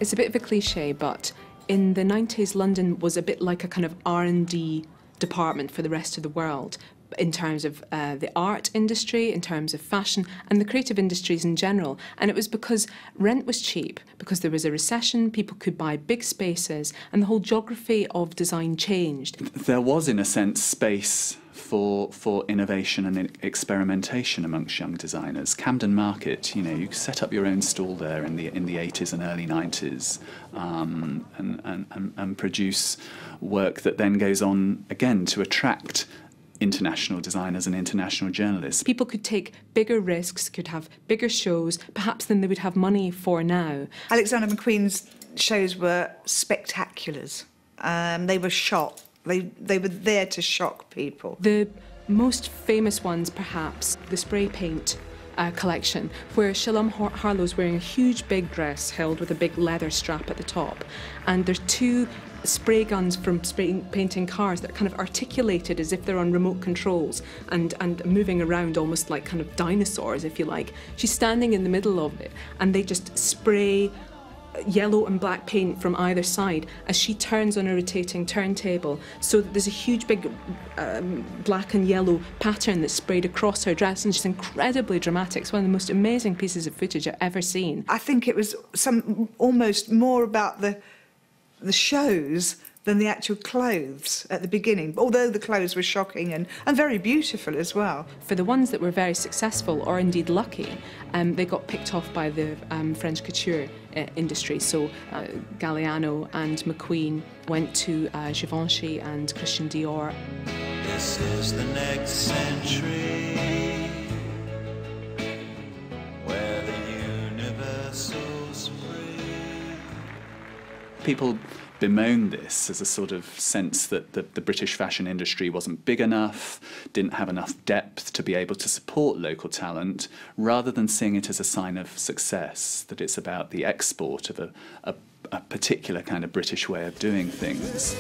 It's a bit of a cliche, but in the 90s, London was a bit like a kind of R&D department for the rest of the world, in terms of the art industry, in terms of fashion, and the creative industries in general. And it was because rent was cheap, because there was a recession, people could buy big spaces, and the whole geography of design changed. There was, in a sense, space for innovation and experimentation amongst young designers. Camden Market, you set up your own stall there in the 80s and early 90s, and produce work that then goes on again to attract international designers and international journalists. People could take bigger risks, could have bigger shows, perhaps than they would have money for now. Alexander McQueen's shows were spectaculars. They were shot. They were there to shock people. The most famous ones, perhaps, the spray paint collection, where Shalom Harlow's wearing a huge big dress held with a big leather strap at the top, and there's two spray guns from painting cars that are kind of articulated as if they're on remote controls and moving around almost like kind of dinosaurs, if you like. She's standing in the middle of it, and they just spray yellow and black paint from either side as she turns on a rotating turntable, so that there's a huge big black and yellow pattern that's sprayed across her dress, and she's incredibly dramatic. It's one of the most amazing pieces of footage I've ever seen. I think it was almost more about the shows than the actual clothes at the beginning, although the clothes were shocking and very beautiful as well. For the ones that were very successful, or indeed lucky, they got picked off by the French couture industry. So Galliano and McQueen went to Givenchy and Christian Dior. This is the next century, where the universal's free. People bemoan this as a sort of sense that the British fashion industry wasn't big enough, didn't have enough depth to be able to support local talent, rather than seeing it as a sign of success, that it's about the export of a particular kind of British way of doing things.